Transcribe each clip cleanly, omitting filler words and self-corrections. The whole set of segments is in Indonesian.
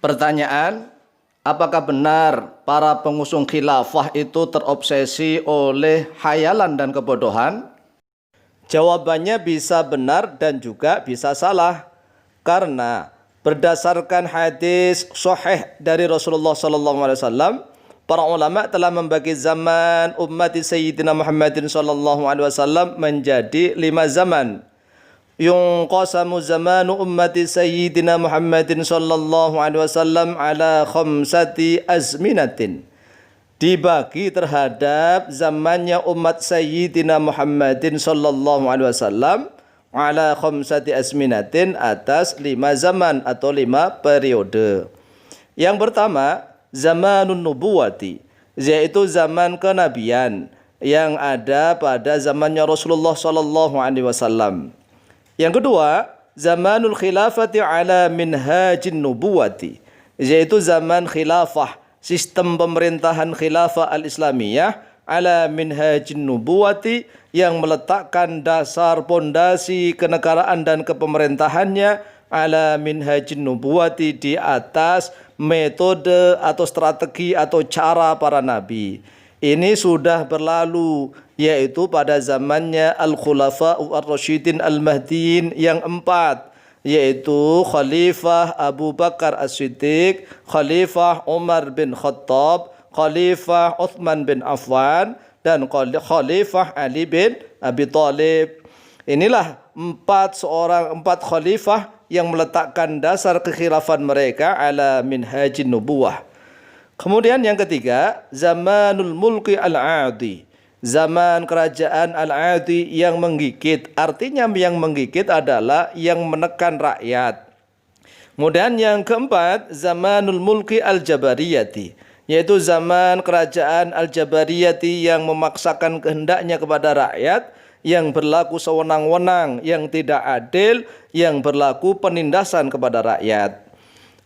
Pertanyaan, apakah benar para pengusung khilafah itu terobsesi oleh khayalan dan kebodohan? Jawabannya bisa benar dan juga bisa salah. Karena berdasarkan hadis sahih dari Rasulullah SAW, para ulama telah membagi zaman umat Sayyidina Muhammadin SAW menjadi 5 zaman. Yunqasamu zamanu ummati Sayyidina Muhammadin sallallahu alaihi wasallam ala khamsati azminatin. Dibagi terhadap zamannya umat Sayyidina Muhammadin sallallahu alaihi wasallam ala khamsati azminatin, atas 5 zaman atau 5 periode. Yang pertama, zamanun nubuwati, yaitu zaman kenabian yang ada pada zamannya Rasulullah sallallahu alaihi wasallam. Yang kedua, zamanul khilafati ala minhajin nubuwati, yaitu zaman khilafah, sistem pemerintahan khilafah al-islamiyah ala minhajin nubuwati, yang meletakkan dasar pondasi kenegaraan dan kepemerintahannya ala minhajin nubuwati, di atas metode atau strategi atau cara para nabi. Ini sudah berlalu, yaitu pada zamannya Al-Khulafa Ar-Rasyidin Al-Mahdiin yang 4, yaitu Khalifah Abu Bakar As-Siddiq, Khalifah Umar bin Khattab, Khalifah Uthman bin Affan, dan Khalifah Ali bin Abi Thalib. Inilah 4 khalifah yang meletakkan dasar kekhilafan mereka ala minhajin nubuwah. Kemudian yang ketiga, zamanul mulki al-adi, zaman kerajaan al-adi yang menggigit. Artinya yang menggigit adalah yang menekan rakyat. Kemudian yang keempat, zamanul mulki al-jabariyati, yaitu zaman kerajaan al-jabariyati yang memaksakan kehendaknya kepada rakyat, yang berlaku sewenang-wenang, yang tidak adil, yang berlaku penindasan kepada rakyat.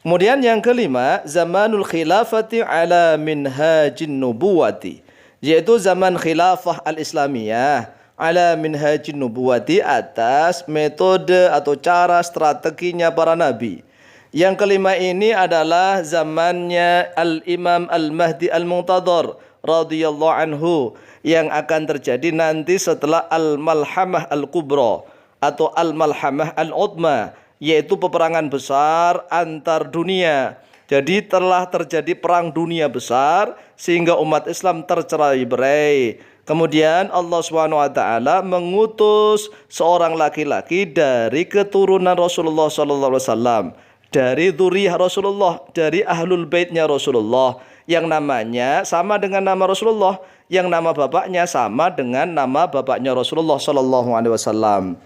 Kemudian yang kelima, zamanul khilafati ala minhajin nubuwati, yaitu zaman khilafah al-islamiyah ala minhajin nubuwati, atas metode atau cara strateginya para nabi. Yang kelima ini adalah zamannya al-Imam al-Mahdi al-Muntadhar radhiyallahu anhu, yang akan terjadi nanti setelah al-Malhamah al-Kubra atau al-Malhamah al-Udma, yaitu peperangan besar antar dunia. Jadi telah terjadi perang dunia besar sehingga umat Islam tercerai-berai. Kemudian Allah SWT mengutus seorang laki-laki dari keturunan Rasulullah SAW, dari dzurriyyah Rasulullah, dari ahlul baitnya Rasulullah, yang namanya sama dengan nama Rasulullah, yang nama bapaknya sama dengan nama bapaknya Rasulullah SAW.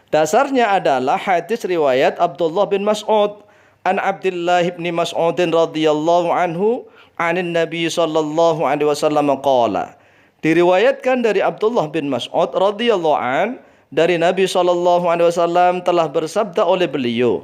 Dasarnya adalah hadis riwayat Abdullah bin Mas'ud an Abdullah bin Mas'ud radhiyallahu anhu anin Nabi sallallahu alaihi wasallam qala. Diriwayatkan dari Abdullah bin Mas'ud radhiyallahu an, dari Nabi sallallahu alaihi wasallam telah bersabda oleh beliau,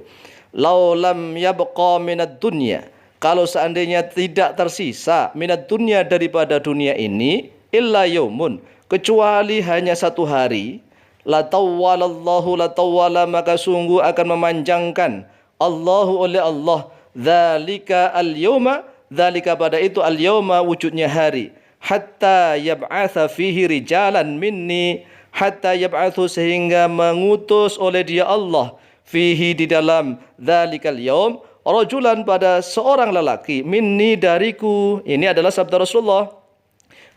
"Lau lam yabqa minad dunya", kalau seandainya tidak tersisa minad dunya, daripada dunia ini, illa yaumun, kecuali hanya 1 hari, latawwalallahu latawwala, maka sungguh akan memanjangkan Allahu oleh Allah dzalika al-yauma, dzalika pada itu al-yauma wujudnya hari, hatta yab'atsa fihi rijalan minni, hatta yab'atsu sehingga mengutus oleh dia Allah fihi di dalam dzalikal yaum rajulan pada seorang lelaki, minni dariku, ini adalah sabda Rasulullah,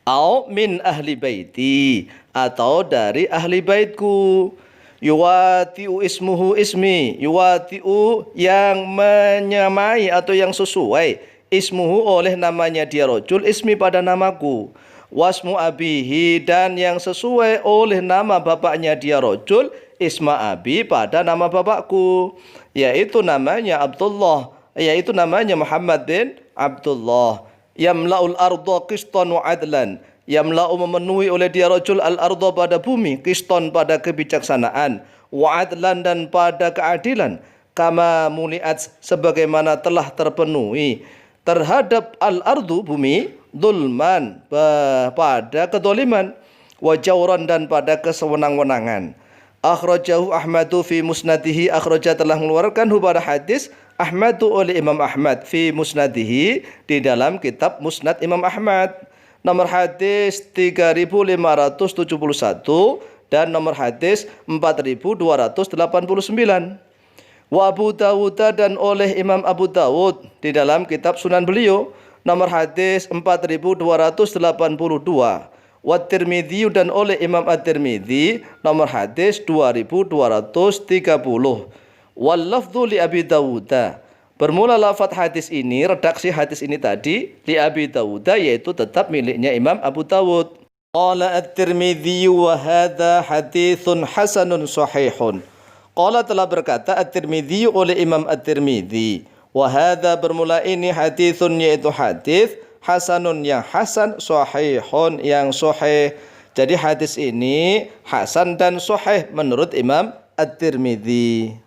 au min ahli baiti, atau dari ahli baitku, yuwatiu ismuhu ismi, yuwatiu yang menyamai atau yang sesuai, ismuhu oleh namanya dia rajul, ismi pada namaku, wasmu abihi dan yang sesuai oleh nama bapaknya dia rajul, isma abi pada nama bapakku, yaitu namanya Abdullah, yaitu namanya Muhammad bin Abdullah. Yamla'ul arda qistan wa adlan, yamla'u memenuhi oleh dia rajul al-arda pada bumi, qistan pada kebijaksanaan, wa adlan dan pada keadilan, kama muliat sebagaimana telah terpenuhi terhadap al-ardu bumi, dulman pada kedoliman, wa jawran dan pada kesewenang-wenangan. Akhrajahu Ahmadu fi musnadihi, akhraja telah mengeluarkan pada hadis Ahmadu oleh Imam Ahmad fi musnadihi di dalam kitab Musnad Imam Ahmad. Nomor hadis 3571 dan nomor hadis 4289. Wa Abu Dawud dan oleh Imam Abu Dawud di dalam kitab Sunan beliau nomor hadis 4282. Wa Tirmidzi dan oleh Imam At-Tirmidzi nomor hadis 2230. Wal lafdzu li Abi Dawud. Bermula lafaz hadis ini, redaksi hadis ini tadi li Abi Dawud, yaitu tetap miliknya Imam Abu Dawud. Qala At-Tirmidzi wa hadza haditsun hasanun sahihun. Qala telah berkata At-Tirmidzi oleh Imam At-Tirmidzi, wa hadza bermula ini haditsun yaitu hadis hasanun yang hasan, sahihun yang sahih. Jadi hadis ini hasan dan sahih menurut Imam At-Tirmidzi.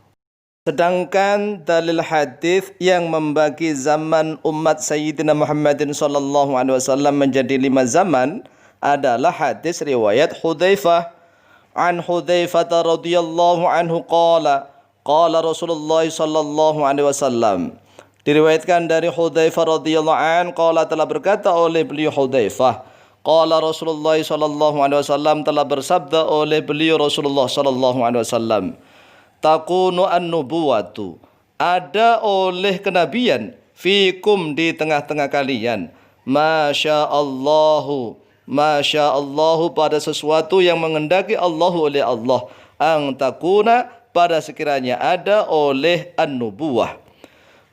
Sedangkan dalil hadis yang membagi zaman umat Sayyidina Muhammadin sallallahu alaihi wasallam menjadi 5 zaman adalah hadis riwayat Hudzaifah. An Hudzaifah radhiyallahu anhu qala Rasulullah sallallahu alaihi wasallam. Diriwayatkan dari Hudzaifah radhiyallahu an, qala telah berkata oleh beliau Hudzaifah, qala Rasulullah sallallahu alaihi wasallam telah bersabda oleh beliau Rasulullah sallallahu alaihi wasallam, takunu an-nubuwatu, ada oleh kenabian, fikum di tengah-tengah kalian, masyaallahu, masyaallahu pada sesuatu yang mengendaki Allah oleh Allah, ang takuna pada sekiranya ada oleh an-nubuwah.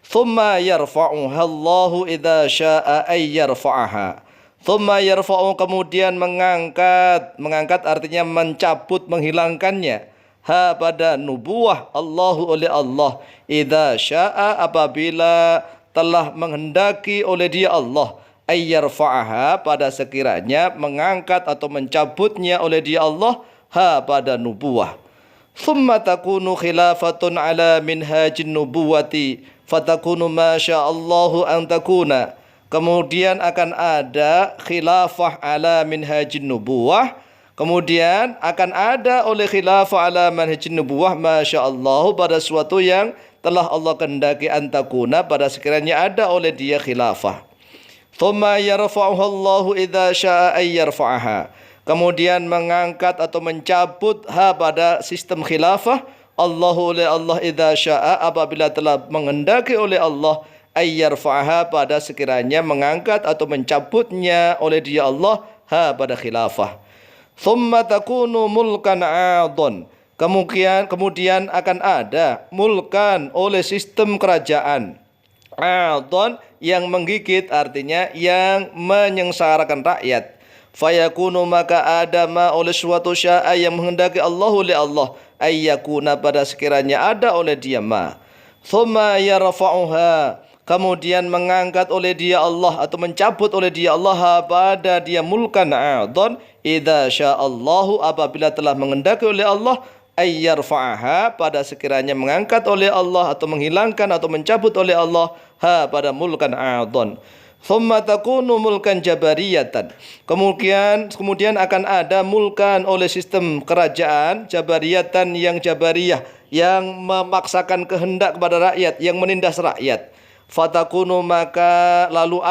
Thumma yarfa'uha Allahu idza syaa ay yarfa'aha. Thumma yarfa'u kemudian mengangkat artinya mencabut, menghilangkannya. Ha pada nubuwah Allahu oleh Allah, idza syaa apabila telah menghendaki oleh Dia Allah, ay yarfa'aha pada sekiranya mengangkat atau mencabutnya oleh Dia Allah, ha pada nubuwah. Thumma takunu khilafatun ala minhajin nubuwati fatakunu masyaallahu an takuna. Kemudian akan ada khilafah ala minhajin nubuwah. Kemudian akan ada oleh khilafah ala manhajin nubuwah masyaallahu pada suatu yang telah Allah kehendaki antakuna pada sekiranya ada oleh Dia khilafah. Thumma yarfa'uha Allahu idza syaa ay yarfa'aha. Kemudian mengangkat atau mencabut ha pada sistem khilafah Allahu oleh Allah idza syaa apabila telah menghendaki oleh Allah ay yarfa'aha pada sekiranya mengangkat atau mencabutnya oleh Dia Allah ha pada khilafah. Thumma takunu mulkan 'adun. Kemudian akan ada mulkan oleh sistem kerajaan. 'Adun yang menggigit artinya yang menyengsarakan rakyat. Fayakunu maka ada ma oleh suatu syaa yang menghendaki Allah oleh Allah ayyakuna pada sekiranya ada oleh Dia ma. Thumma yarfa'uha kemudian mengangkat oleh Dia Allah atau mencabut oleh Dia Allah pada Dia mulkan 'adun idza sya'allahu apabila telah menghendaki oleh Allah ayyarfa'aha pada sekiranya mengangkat oleh Allah atau menghilangkan atau mencabut oleh Allah ha pada mulkan 'adun. Thumma takunu mulkan jabariyatan. Kemudian akan ada mulkan oleh sistem kerajaan jabariyatan yang jabariyah, yang memaksakan kehendak kepada rakyat, yang menindas rakyat. Fatakunu maka lalu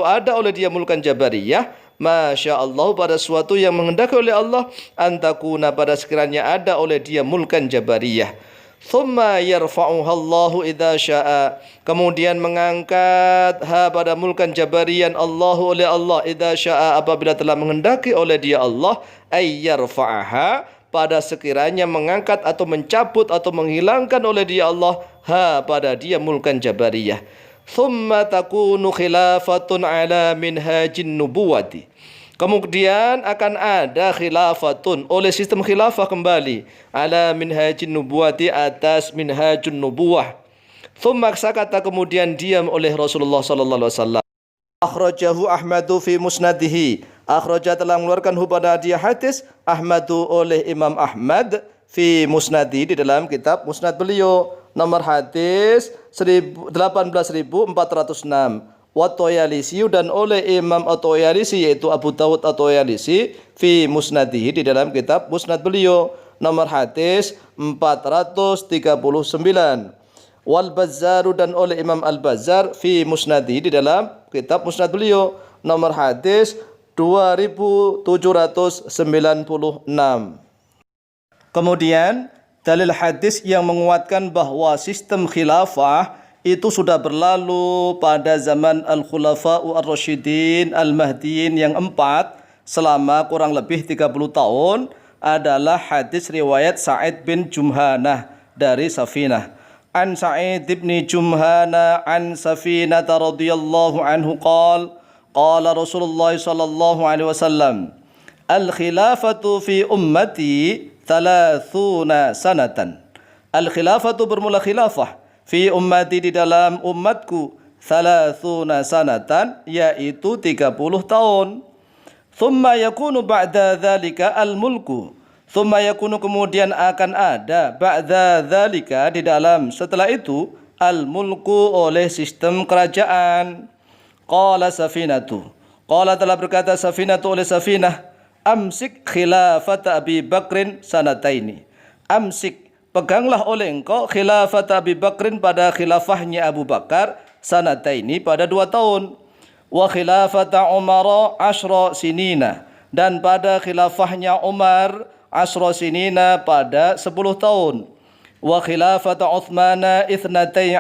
ada oleh Dia mulkan jabariyah, masyaallah pada suatu yang menghendaki oleh Allah, antakuna pada sekiranya ada oleh Dia mulkan jabariyah. Thumma yarfa'uha Allahu idza syaa. Kemudian mengangkat ha pada mulkan jabarian Allahu oleh Allah idza syaa apabila telah menghendaki oleh Dia Allah ay yarfa'aha pada sekiranya mengangkat atau mencabut atau menghilangkan oleh Dia Allah ha pada Dia mulkan jabariyah. Thumma takunu khilafatun ala minhajin nubuwati. Kemudian akan ada khilafatun oleh sistem khilafah kembali ala minhajin nubuwati atas minhajun nubuwah. Thumma sakata kemudian diam oleh Rasulullah sallallahu alaihi wasallam. Akhrajahu Ahmadu fi musnadihi. Akhraja telah mengeluarkan pada dia hadis Ahmadu oleh Imam Ahmad fi musnadi di dalam kitab musnad beliau nomor hadis 18406. At-Tayalisi dan oleh Imam At-Tayalisi yaitu Abu Dawud At-Tayalisi fi musnadihi di dalam kitab musnad beliau nomor hadis 439. wal Bazzaru dan oleh Imam Al-Bazzar fi Musnadi di dalam kitab Musnad beliau nomor hadis 2796. Kemudian dalil hadis yang menguatkan bahwa sistem khilafah itu sudah berlalu pada zaman Al-Khulafa'u Ar-Rasyidin Al-Mahdiyin yang 4 selama kurang lebih 30 tahun adalah hadis riwayat Sa'id bin Jumhanah dari Safinah. An Sa'id bin Jumhanah an Safinah radhiyallahu anhu qala Rasulullah sallallahu alaihi wasallam al-khilafatu fi ummati 30 sanatan. Al-khilafatu bermula khilafah fi ummati di dalam umatku 30 sanatan yaitu 30 tahun. Thumma yakunu ba'da dzalika al-mulku. Thumma yakunu kemudian akan ada ba'da dzalika di dalam setelah itu al-mulku oleh sistem kerajaan. Qala Safinatu. Qala telah berkata Safinatu oleh Safinah, amsik khilafat Abi Bakrin sanataini. Amsik, peganglah oleh engkau khilafat Abi Bakrin pada khilafahnya Abu Bakar sanataini pada 2 tahun. Wa khilafat Umar 10 sinina, dan pada khilafahnya Umar 10 sinina pada 10 tahun. Wa khilafat Uthman 12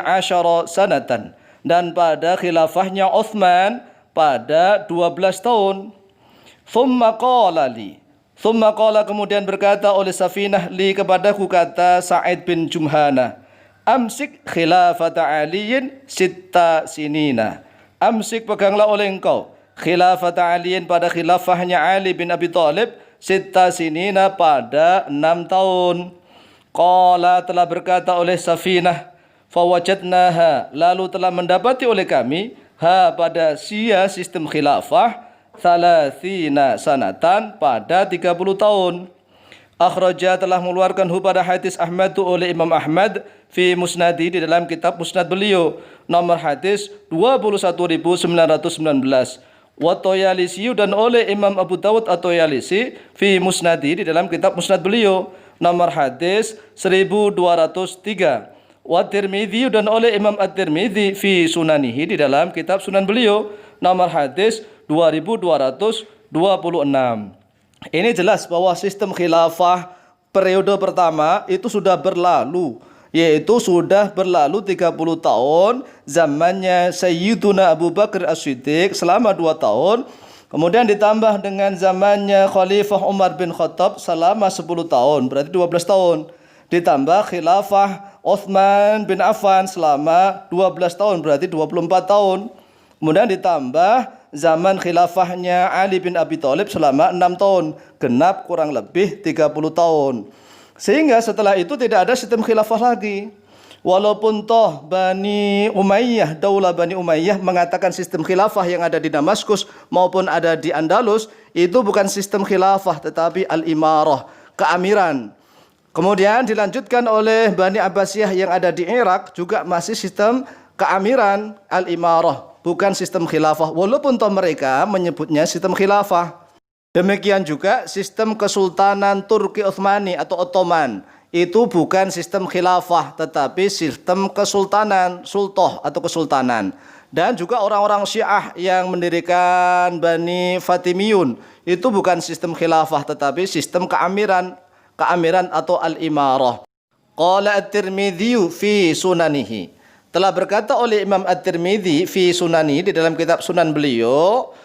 sanatan, dan pada khilafahnya Uthman pada 12 tahun. Thumma qala li, thumma qala kemudian berkata oleh Safinah li kepadaku, kata Sa'id bin Jumhanah, amsik khilafat Aliyin 6 sinina. Amsik, peganglah oleh engkau khilafat Aliyin pada khilafahnya Ali bin Abi Thalib 6 sinina pada 6 tahun. Qala telah berkata oleh Safinah, fawajadnaha, lalu telah mendapati oleh kami pada sistem khilafah 30 sanatan pada 30 tahun. Akhraja telah mengeluarkan pada hadis Ahmad oleh Imam Ahmad fi Musnadi di dalam kitab Musnad beliau nomor hadis 21919. Wa Toyalisi dan oleh Imam Abu Dawud atau Yalisi fi Musnadi di dalam kitab Musnad beliau nomor hadis 1203. Wa Tirmidzi dan oleh Imam At-Tirmidzi fi Sunanihi di dalam kitab Sunan beliau nomor hadis 2226. Ini jelas bahwa sistem khilafah periode pertama itu sudah berlalu, yaitu sudah berlalu 30 tahun zamannya Sayyiduna Abu Bakar As-Siddiq selama 2 tahun, kemudian ditambah dengan zamannya Khalifah Umar bin Khattab selama 10 tahun, berarti 12 tahun, ditambah khilafah Uthman bin Affan selama 12 tahun, berarti 24 tahun, kemudian ditambah zaman khilafahnya Ali bin Abi Thalib selama 6 tahun, genap kurang lebih 30 tahun. Sehingga setelah itu tidak ada sistem khilafah lagi. Walaupun toh Bani Umayyah, Daulah Bani Umayyah mengatakan sistem khilafah yang ada di Damaskus maupun ada di Andalus itu bukan sistem khilafah tetapi al-imarah, keamiran. Kemudian dilanjutkan oleh Bani Abbasiyah yang ada di Irak juga masih sistem keamiran al-imarah, bukan sistem khilafah, walaupun toh mereka menyebutnya sistem khilafah. Demikian juga sistem kesultanan Turki Utsmani atau Ottoman, itu bukan sistem khilafah, tetapi sistem kesultanan, sultoh atau kesultanan. Dan juga orang-orang Syiah yang mendirikan Bani Fatimiyun, itu bukan sistem khilafah, tetapi sistem keamiran atau al-imarah. Qala At-Tirmidzi fi Sunanihi. Telah berkata oleh Imam At-Tirmidzi fi Sunani di dalam kitab Sunan beliau,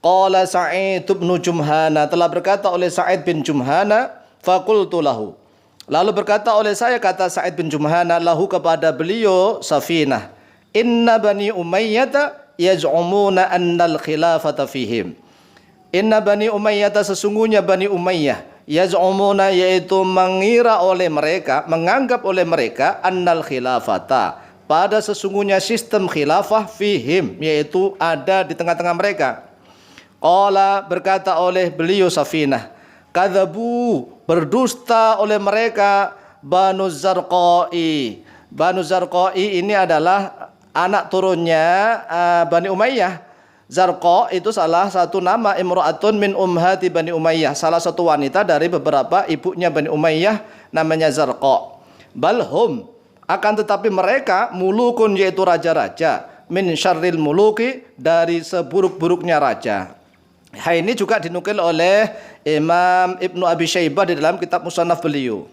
qala Sa'id bin Jumhana, telah berkata oleh Sa'id bin Jumhana, faqultu lahu, lalu berkata oleh saya, kata Sa'id bin Jumhana, lahu kepada beliau Safinah, inna Bani Umayyah yaz'umuna annal khilafata fihim. Inna Bani Umayyah, sesungguhnya Bani Umayyah, yaz'umuna yaitu mengira oleh mereka, menganggap oleh mereka, annal khilafata, pada sesungguhnya sistem khilafah fihim, yaitu ada di tengah-tengah mereka. Qala berkata oleh beliau Safinah, kadzabu, berdusta oleh mereka Banu Zarqai. Banu Zarqai ini adalah anak turunnya Bani Umayyah. Zarqa itu salah satu nama imra'atun min ummahati Bani Umayyah, salah satu wanita dari beberapa ibunya Bani Umayyah namanya Zarqa. Balhum, Akan tetapi mereka mulukun, yaitu raja-raja, min syarril muluki, dari seburuk-buruknya raja. Hal ini juga dinukil oleh Imam Ibnu Abi Syaibah di dalam kitab Musannaf beliau.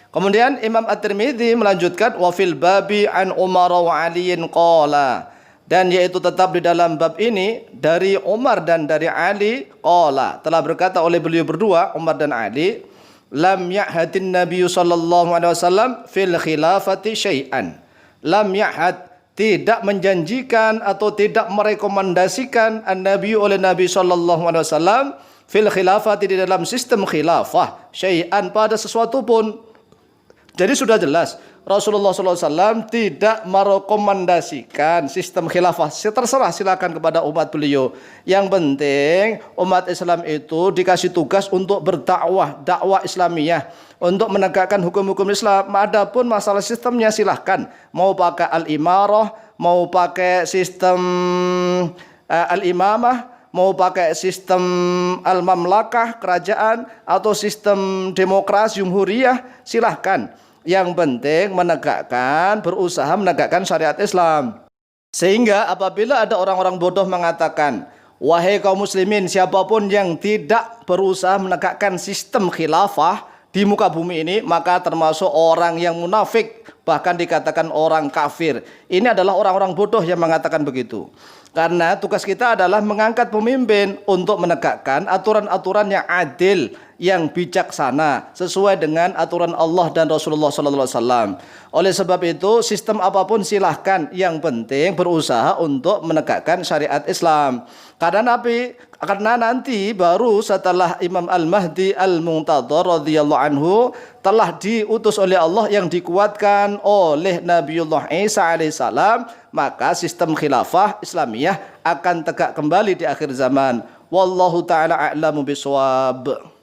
Kemudian Imam At-Tirmidzi melanjutkan wa fil babi an Umar wa Aliin qala, dan yaitu tetap di dalam bab ini dari Umar dan dari Ali, qala, telah berkata oleh beliau berdua, Umar dan Ali, lam ya'hadin Nabi sallallahu alaihi wasallam fil khilafati syai'an. Lam ya'had, tidak menjanjikan atau tidak merekomendasikan an-Nabi oleh Nabi sallallahu alaihi wasallam fil khilafati, di dalam sistem khilafah, syai'an, pada sesuatu pun. Jadi sudah jelas Rasulullah SAW tidak merekomendasikan sistem khilafah. Terserah, silakan kepada umat beliau. Yang penting umat Islam itu dikasih tugas untuk berdakwah, dakwah Islamiyah, untuk menegakkan hukum-hukum Islam. Adapun masalah sistemnya silahkan. Mau pakai al-imarah, mau pakai sistem al-imamah, mau pakai sistem al-mamlakah, kerajaan, atau sistem demokrasi jumhuriyah, silahkan. Yang penting berusaha menegakkan syariat Islam. Sehingga apabila ada orang-orang bodoh mengatakan, wahai kaum muslimin, siapapun yang tidak berusaha menegakkan sistem khilafah di muka bumi ini, maka termasuk orang yang munafik, bahkan dikatakan orang kafir. Ini adalah orang-orang bodoh yang mengatakan begitu. Karena tugas kita adalah mengangkat pemimpin untuk menegakkan aturan-aturan yang adil, yang bijaksana, sesuai dengan aturan Allah dan Rasulullah SAW. Oleh sebab itu, sistem apapun silahkan, yang penting berusaha untuk menegakkan syariat Islam. Karena nanti baru setelah Imam Al-Mahdi Al-Muntadhar radhiyallahu anhu telah diutus oleh Allah, yang dikuatkan oleh Nabiullah Isa alaihissalam, maka sistem khilafah Islamiyah akan tegak kembali di akhir zaman. Wallahu ta'ala a'lamu bishawab.